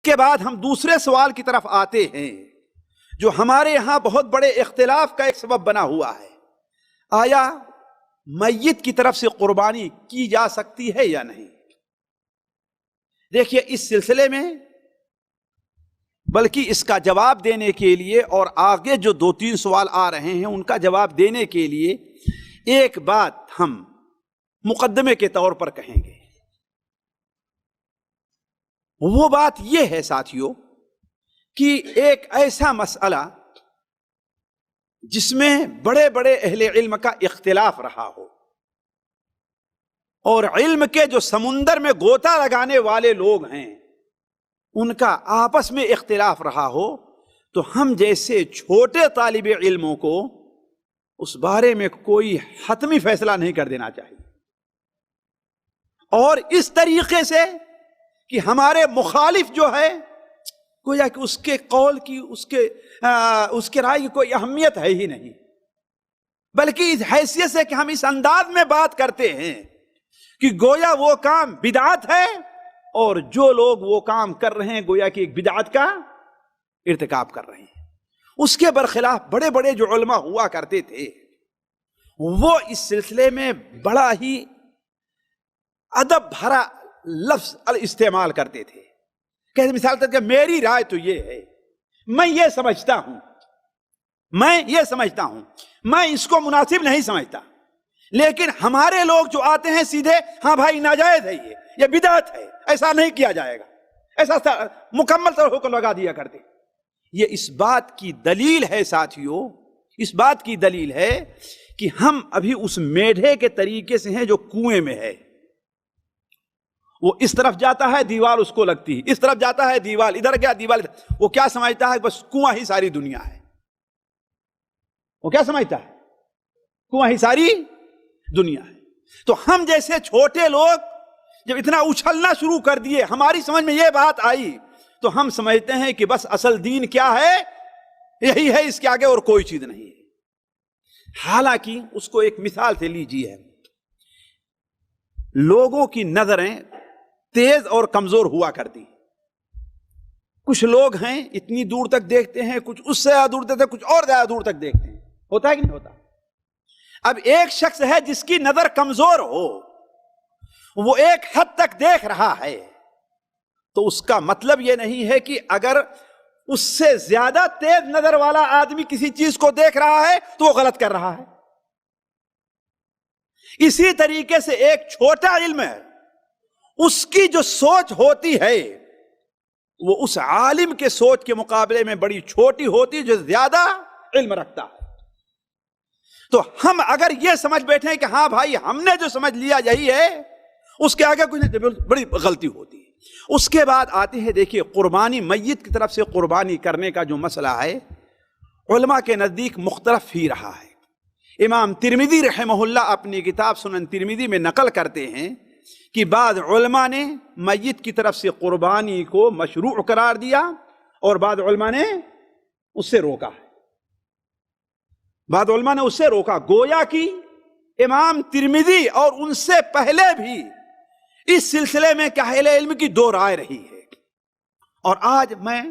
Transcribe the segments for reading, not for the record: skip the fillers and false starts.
کے بعد ہم دوسرے سوال کی طرف آتے ہیں جو ہمارے یہاں بہت بڑے اختلاف کا ایک سبب بنا ہوا ہے. آیا میت کی طرف سے قربانی کی جا سکتی ہے یا نہیں؟ دیکھیے اس سلسلے میں بلکہ اس کا جواب دینے کے لیے اور آگے جو 2-3 سوال آ رہے ہیں ان کا جواب دینے کے لیے ایک بات ہم مقدمے کے طور پر کہیں گے. وہ بات یہ ہے ساتھیوں کہ ایک ایسا مسئلہ جس میں بڑے بڑے اہل علم کا اختلاف رہا ہو اور علم کے جو سمندر میں غوطہ لگانے والے لوگ ہیں ان کا آپس میں اختلاف رہا ہو، تو ہم جیسے چھوٹے طالب علموں کو اس بارے میں کوئی حتمی فیصلہ نہیں کر دینا چاہیے، اور اس طریقے سے کہ ہمارے مخالف جو ہے گویا کہ اس کے قول کی اس کے رائے کی کوئی اہمیت ہے ہی نہیں، بلکہ اس حیثیت سے کہ ہم اس انداز میں بات کرتے ہیں کہ گویا وہ کام بدعت ہے اور جو لوگ وہ کام کر رہے ہیں گویا کہ ایک بدعت کا ارتکاب کر رہے ہیں. اس کے برخلاف بڑے بڑے جو علماء ہوا کرتے تھے وہ اس سلسلے میں بڑا ہی ادب بھرا لفظ استعمال کرتے تھے. کہ مثال طور پر میری رائے تو یہ ہے، میں یہ سمجھتا ہوں، میں اس کو مناسب نہیں سمجھتا، لیکن ہمارے لوگ جو آتے ہیں سیدھے ہاں بھائی ناجائز ہے، یہ بدعت ہے، ایسا نہیں کیا جائے گا، ایسا مکمل طور کو لگا دیا کرتے. یہ اس بات کی دلیل ہے ساتھیوں، اس بات کی دلیل ہے کہ ہم ابھی اس میڈھے کے طریقے سے ہیں جو کنویں میں ہے. وہ اس طرف جاتا ہے دیوار اس کو لگتی ہے، اس طرف جاتا ہے دیوار، ادھر گیا دیوار ادھر. وہ کیا سمجھتا ہے بس کنواں ہی ساری دنیا ہے. وہ کیا سمجھتا ہے؟ کنواں ہی ساری دنیا ہے. تو ہم جیسے چھوٹے لوگ جب اتنا اچھلنا شروع کر دیے، ہماری سمجھ میں یہ بات آئی تو ہم سمجھتے ہیں کہ بس اصل دین کیا ہے، یہی ہے، اس کے آگے اور کوئی چیز نہیں ہے. حالانکہ اس کو ایک مثال سے لیجیے. لوگوں کی نظریں تیز اور کمزور ہوا کرتی. کچھ لوگ ہیں اتنی دور تک دیکھتے ہیں، کچھ اس سے زیادہ دور دیکھتے ہیں، کچھ اور زیادہ دور تک دیکھتے ہیں. ہوتا ہے کہ نہیں ہوتا؟ اب ایک شخص ہے جس کی نظر کمزور ہو، وہ ایک حد تک دیکھ رہا ہے، تو اس کا مطلب یہ نہیں ہے کہ اگر اس سے زیادہ تیز نظر والا آدمی کسی چیز کو دیکھ رہا ہے تو وہ غلط کر رہا ہے. اسی طریقے سے ایک چھوٹا علم ہے، اس کی جو سوچ ہوتی ہے وہ اس عالم کے سوچ کے مقابلے میں بڑی چھوٹی ہوتی جو زیادہ علم رکھتا ہے. تو ہم اگر یہ سمجھ بیٹھے ہیں کہ ہاں بھائی ہم نے جو سمجھ لیا یہی ہے، اس کے آگے کچھ بڑی غلطی ہوتی ہے. اس کے بعد آتے ہیں دیکھیے قربانی، میت کی طرف سے قربانی کرنے کا جو مسئلہ ہے علماء کے نزدیک مختلف ہی رہا ہے. امام ترمذی رحمہ اللہ اپنی کتاب سنن ترمذی میں نقل کرتے ہیں کہ بعض علماء نے میت کی طرف سے قربانی کو مشروع قرار دیا اور بعض علماء نے اس سے روکا ہے. بعض علماء نے اس سے روکا. گویا کہ امام ترمذی اور ان سے پہلے بھی اس سلسلے میں اہل علم کی 2 رائے رہی ہے. اور آج میں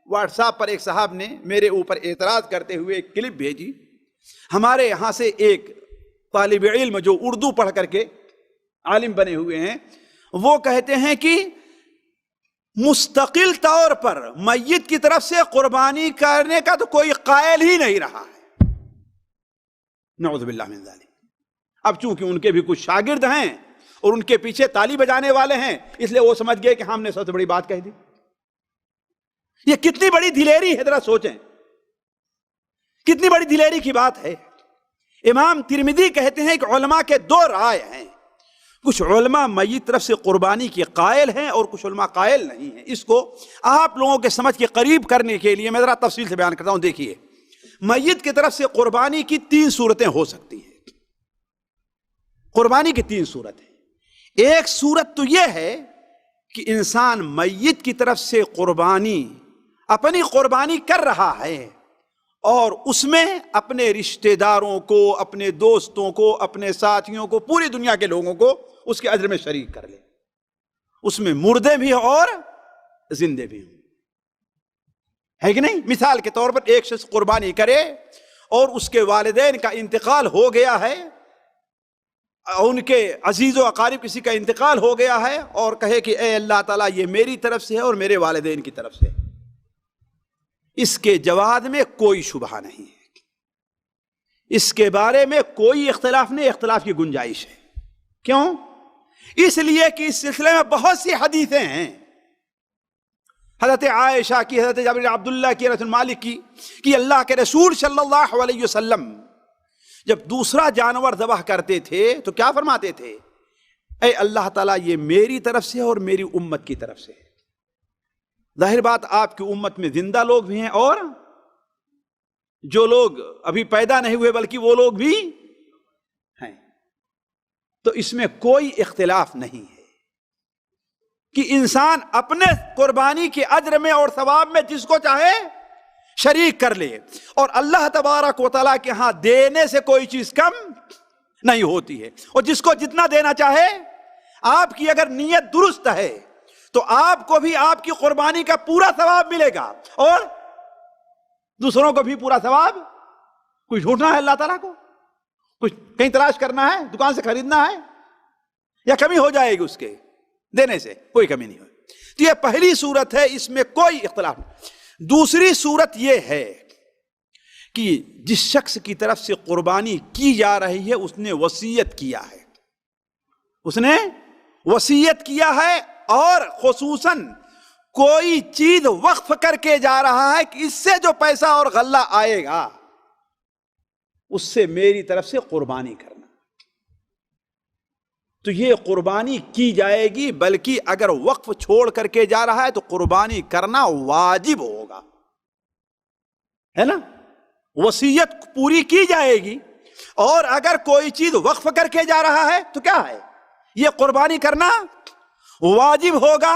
واٹس ایپ پر ایک صاحب نے میرے اوپر اعتراض کرتے ہوئے ایک کلپ بھیجی. ہمارے یہاں سے ایک طالب علم جو اردو پڑھ کر کے عالم بنے ہوئے ہیں، وہ کہتے ہیں کہ مستقل طور پر میت کی طرف سے قربانی کرنے کا تو کوئی قائل ہی نہیں رہا ہے. نعوذ باللہ من ذالک. اب چونکہ ان کے بھی کچھ شاگرد ہیں اور ان کے پیچھے تالی بجانے والے ہیں، اس لیے وہ سمجھ گئے کہ ہم نے سب سے بڑی بات کہہ دی. یہ کتنی بڑی دلیری ہے، ذرا سوچیں، کتنی بڑی دلیری کی بات ہے. امام ترمذی کہتے ہیں کہ علماء کے 2 رائے ہیں. کچھ علماء میت طرف سے قربانی کے قائل ہیں اور کچھ علماء قائل نہیں ہیں. اس کو آپ لوگوں کے سمجھ کے قریب کرنے کے لیے میں ذرا تفصیل سے بیان کرتا ہوں. دیکھیے، میت کی طرف سے قربانی کی 3 صورتیں ہو سکتی ہیں. قربانی کی 3 صورتیں. ایک صورت تو یہ ہے کہ انسان میت کی طرف سے اپنی قربانی کر رہا ہے اور اس میں اپنے رشتہ داروں کو، اپنے دوستوں کو، اپنے ساتھیوں کو، پوری دنیا کے لوگوں کو اس کے اجر میں شریک کر لے. اس میں مردے بھی اور زندے بھی ہوں. ہے کہ نہیں؟ مثال کے طور پر ایک شخص قربانی کرے اور اس کے والدین کا انتقال ہو گیا ہے، ان کے عزیز و اقارب کسی کا انتقال ہو گیا ہے، اور کہے کہ اے اللہ تعالیٰ یہ میری طرف سے ہے اور میرے والدین کی طرف سے، اس کے جواب میں کوئی شبہ نہیں ہے، اس کے بارے میں کوئی اختلاف نہیں، اختلاف کی گنجائش ہے۔ کیوں؟ اس لیے کہ اس سلسلے میں بہت سی حدیثیں ہیں، حضرت عائشہ کی، حضرت جابر بن عبداللہ کی، حضرت مالک کی، کہ اللہ کے رسول صلی اللہ علیہ وسلم جب دوسرا جانور ذبح کرتے تھے تو کیا فرماتے تھے؟ اے اللہ تعالیٰ یہ میری طرف سے اور میری امت کی طرف سے۔ ظاہر بات آپ کی امت میں زندہ لوگ بھی ہیں اور جو لوگ ابھی پیدا نہیں ہوئے بلکہ وہ لوگ بھی ہیں، تو اس میں کوئی اختلاف نہیں ہے کہ انسان اپنے قربانی کے اجر میں اور ثواب میں جس کو چاہے شریک کر لے، اور اللہ تبارک و تعالیٰ کے ہاں دینے سے کوئی چیز کم نہیں ہوتی ہے، اور جس کو جتنا دینا چاہے، آپ کی اگر نیت درست ہے تو آپ کو بھی آپ کی قربانی کا پورا ثواب ملے گا اور دوسروں کو بھی پورا ثواب۔ کوئی ڈھونڈنا ہے اللہ تعالیٰ کو، کچھ کہیں تلاش کرنا ہے، دکان سے خریدنا ہے، یا کمی ہو جائے گی اس کے دینے سے؟ کوئی کمی نہیں ہوئی۔ تو یہ پہلی صورت ہے، اس میں کوئی اختلاف نہیں۔ دوسری صورت یہ ہے کہ جس شخص کی طرف سے قربانی کی جا رہی ہے اس نے وصیت کیا ہے، اس نے وصیت کیا ہے، اور خصوصاً کوئی چیز وقف کر کے جا رہا ہے کہ اس سے جو پیسہ اور غلہ آئے گا اس سے میری طرف سے قربانی کرنا، تو یہ قربانی کی جائے گی، بلکہ اگر وقف چھوڑ کر کے جا رہا ہے تو قربانی کرنا واجب ہوگا، ہے نا؟ وصیت پوری کی جائے گی، اور اگر کوئی چیز وقف کر کے جا رہا ہے تو کیا ہے؟ یہ قربانی کرنا واجب ہوگا،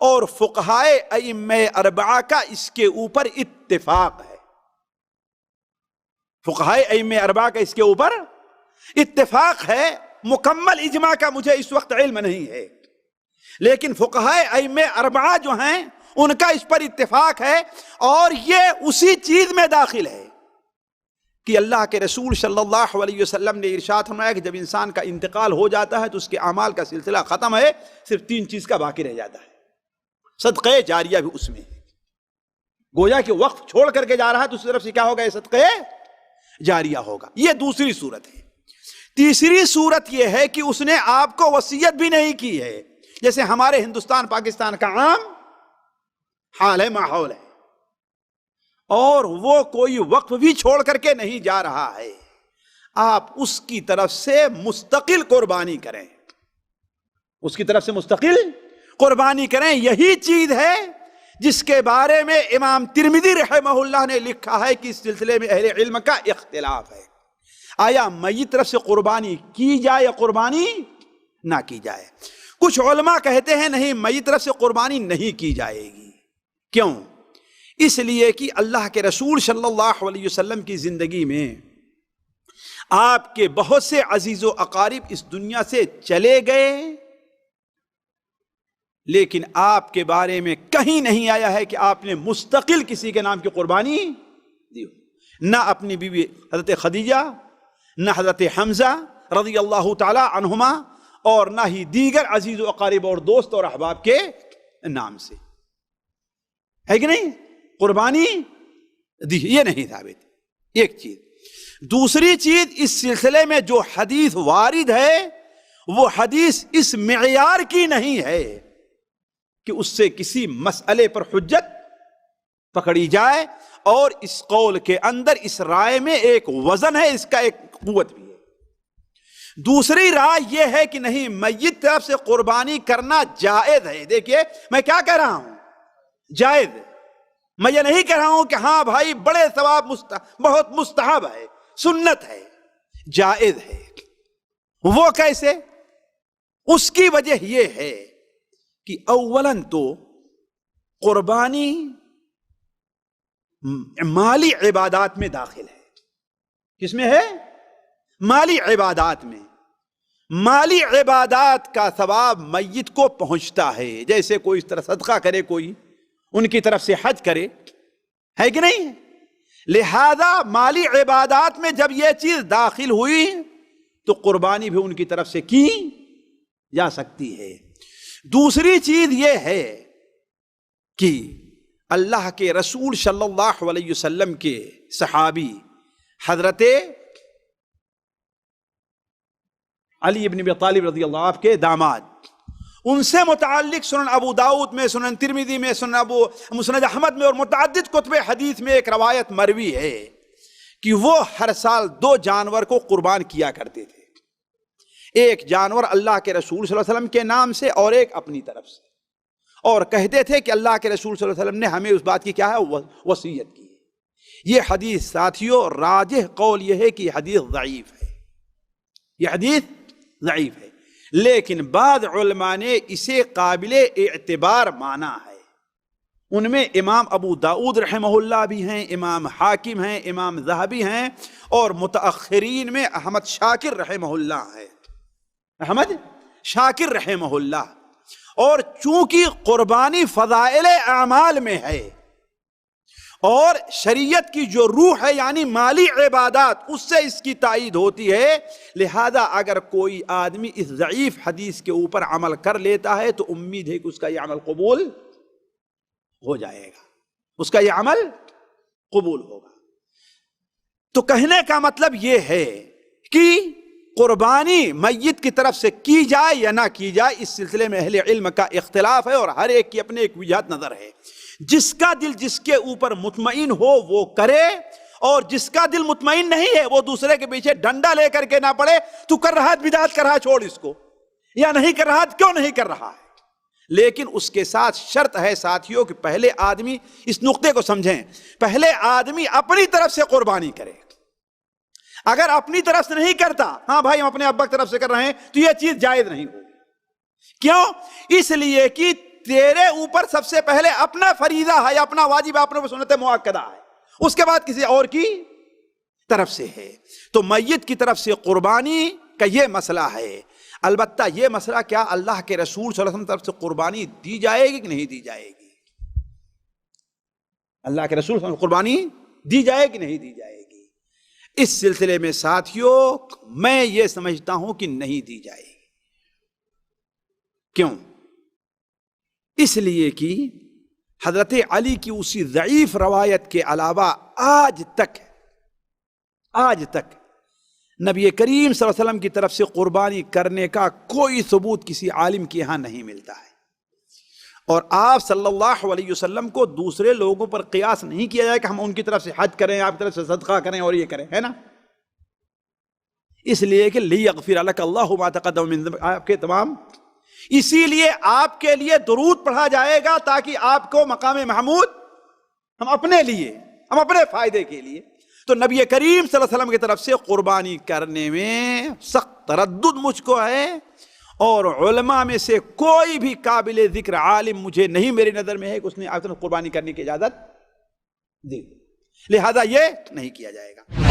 اور فقہائے ائمہ اربعہ کا اس کے اوپر اتفاق ہے، فقہائے ائمہ اربعہ کا اس کے اوپر اتفاق ہے۔ مکمل اجماع کا مجھے اس وقت علم نہیں ہے، لیکن فقہائے ائمہ اربعہ جو ہیں ان کا اس پر اتفاق ہے، اور یہ اسی چیز میں داخل ہے کہ اللہ کے رسول صلی اللہ علیہ وسلم نے ارشاد فرمایا کہ جب انسان کا انتقال ہو جاتا ہے تو اس کے اعمال کا سلسلہ ختم ہے، صرف 3 چیز کا باقی رہ جاتا ہے، صدقہ جاریہ بھی اس میں ہے۔ گویا کہ وقف چھوڑ کر کے جا رہا ہے تو اس طرف سے کیا ہوگا؟ یہ صدقہ جاریہ ہوگا۔ یہ دوسری صورت ہے۔ تیسری صورت یہ ہے کہ اس نے آپ کو وصیت بھی نہیں کی ہے، جیسے ہمارے ہندوستان پاکستان کا عام حال ہے، ماحول ہے، اور وہ کوئی وقف بھی چھوڑ کر کے نہیں جا رہا ہے، آپ اس کی طرف سے مستقل قربانی کریں، اس کی طرف سے مستقل قربانی کریں۔ یہی چیز ہے جس کے بارے میں امام ترمذی رحمہ اللہ نے لکھا ہے کہ اس سلسلے میں اہل علم کا اختلاف ہے، آیا میت طرف سے قربانی کی جائے یا قربانی نہ کی جائے؟ کچھ علماء کہتے ہیں نہیں، میت طرف سے قربانی نہیں کی جائے گی۔ کیوں؟ اس لیے کہ اللہ کے رسول صلی اللہ علیہ وسلم کی زندگی میں آپ کے بہت سے عزیز و اقارب اس دنیا سے چلے گئے، لیکن آپ کے بارے میں کہیں نہیں آیا ہے کہ آپ نے مستقل کسی کے نام کی قربانی دی، نہ اپنی بیوی حضرت خدیجہ، نہ حضرت حمزہ رضی اللہ تعالی عنہما، اور نہ ہی دیگر عزیز و اقارب اور دوست اور احباب کے نام سے، ہے کہ نہیں؟ قربانی دی، یہ نہیں ثابت، ایک چیز۔ دوسری چیز، اس سلسلے میں جو حدیث وارد ہے وہ حدیث اس معیار کی نہیں ہے کہ اس سے کسی مسئلے پر حجت پکڑی جائے، اور اس قول کے اندر، اس رائے میں ایک وزن ہے، اس کا ایک قوت بھی ہے۔ دوسری رائے یہ ہے کہ نہیں، میت طرف سے قربانی کرنا جائز ہے۔ دیکھیے میں کیا کہہ رہا ہوں، جائز۔ میں یہ نہیں کہہ رہا ہوں کہ ہاں بھائی بڑے ثواب بہت مستحب ہے، سنت ہے، جائز ہے۔ وہ کیسے؟ اس کی وجہ یہ ہے کہ اولاً تو قربانی مالی عبادات میں داخل ہے۔ کس میں ہے؟ مالی عبادات میں۔ مالی عبادات کا ثواب میت کو پہنچتا ہے، جیسے کوئی اس طرح صدقہ کرے، کوئی ان کی طرف سے حج کرے، ہے کہ نہیں؟ لہذا مالی عبادات میں جب یہ چیز داخل ہوئی تو قربانی بھی ان کی طرف سے کی جا سکتی ہے۔ دوسری چیز یہ ہے کہ اللہ کے رسول صلی اللہ علیہ وسلم کے صحابی حضرت علی بن ابی طالب رضی اللہ عنہ کے داماد، ان سے متعلق سنن ابو داؤد میں، سنن ترمذی میں، مسند احمد میں اور متعدد کتب حدیث میں ایک روایت مروی ہے کہ وہ ہر سال 2 جانور کو قربان کیا کرتے تھے، ایک جانور اللہ کے رسول صلی اللہ علیہ وسلم کے نام سے اور ایک اپنی طرف سے، اور کہتے تھے کہ اللہ کے رسول صلی اللہ علیہ وسلم نے ہمیں اس بات کی کیا ہے وصیت کی ہے۔ یہ حدیث ساتھیوں راجح قول یہ ہے کہ یہ حدیث ضعیف ہے، یہ حدیث ضعیف ہے، لیکن بعض علماء نے اسے قابل اعتبار مانا ہے۔ ان میں امام ابو داؤد رحمہ اللہ بھی ہیں، امام حاکم ہیں، امام ذہبی ہیں، اور متأخرین میں احمد شاکر رحمہ اللہ ہے، احمد شاکر رحمہ اللہ۔ اور چونکہ قربانی فضائل اعمال میں ہے اور شریعت کی جو روح ہے یعنی مالی عبادات، اس سے اس کی تائید ہوتی ہے، لہذا اگر کوئی آدمی اس ضعیف حدیث کے اوپر عمل کر لیتا ہے تو امید ہے کہ اس کا یہ عمل قبول ہو جائے گا، اس کا یہ عمل قبول ہوگا۔ تو کہنے کا مطلب یہ ہے کہ قربانی میت کی طرف سے کی جائے یا نہ کی جائے، اس سلسلے میں اہل علم کا اختلاف ہے اور ہر ایک کی اپنے ایک وجہت نظر ہے۔ جس کا دل جس کے اوپر مطمئن ہو وہ کرے، اور جس کا دل مطمئن نہیں ہے وہ دوسرے کے پیچھے ڈنڈا لے کر کے نہ پڑے تو کر رہا ہے بدعت کر رہا ہے، چھوڑ اس کو، یا نہیں کر رہا کیوں نہیں کر رہا ہے۔ لیکن اس کے ساتھ شرط ہے ساتھیوں کہ پہلے آدمی اس نقطے کو سمجھیں، پہلے آدمی اپنی طرف سے قربانی کرے۔ اگر اپنی طرف سے نہیں کرتا، ہاں بھائی ہم اپنے ابا کی طرف سے کر رہے ہیں، تو یہ چیز جائز نہیں ہوگی۔ کیوں؟ اس لیے کہ تیرے اوپر سب سے پہلے اپنا فریضہ ہے، اپنا واجب، اپنے سنت مؤکدہ ہے، اس کے بعد کسی اور کی طرف سے ہے۔ تو میت کی طرف سے قربانی کا یہ مسئلہ ہے۔ البتہ یہ مسئلہ کیا اللہ کے رسول صلی اللہ علیہ وسلم کی طرف سے قربانی دی جائے گی کہ نہیں دی جائے گی؟ اللہ کے رسول صلی اللہ علیہ وسلم قربانی دی جائے کہ نہیں دی جائے گی؟ اس سلسلے میں ساتھیوں میں یہ سمجھتا ہوں کہ نہیں دی جائے گی۔ کیوں؟ اس لیے کہ حضرت علی کی اسی ضعیف روایت کے علاوہ آج تک نبی کریم صلی اللہ علیہ وسلم کی طرف سے قربانی کرنے کا کوئی ثبوت کسی عالم کے یہاں نہیں ملتا ہے، اور آپ صلی اللہ علیہ وسلم کو دوسرے لوگوں پر قیاس نہیں کیا جائے کہ ہم ان کی طرف سے حج کریں، آپ کی طرف سے صدقہ کریں اور یہ کریں، ہے نا؟ اس لیے کہ لِیَغْفِرَ لَكَ اللَّهُ مَا تَقَدَّمَ مِن ذنبِكَ، آپ کے تمام، اسی لیے آپ کے لیے درود پڑھا جائے گا تاکہ آپ کو مقام محمود ہم اپنے لیے، ہم اپنے فائدے کے لیے۔ تو نبی کریم صلی اللہ علیہ وسلم کی طرف سے قربانی کرنے میں سخت تردد مجھ کو ہے، اور علماء میں سے کوئی بھی قابل ذکر عالم مجھے نہیں میری نظر میں ہے کہ اس نے آپ قربانی کرنے کی اجازت دی، لہذا یہ نہیں کیا جائے گا۔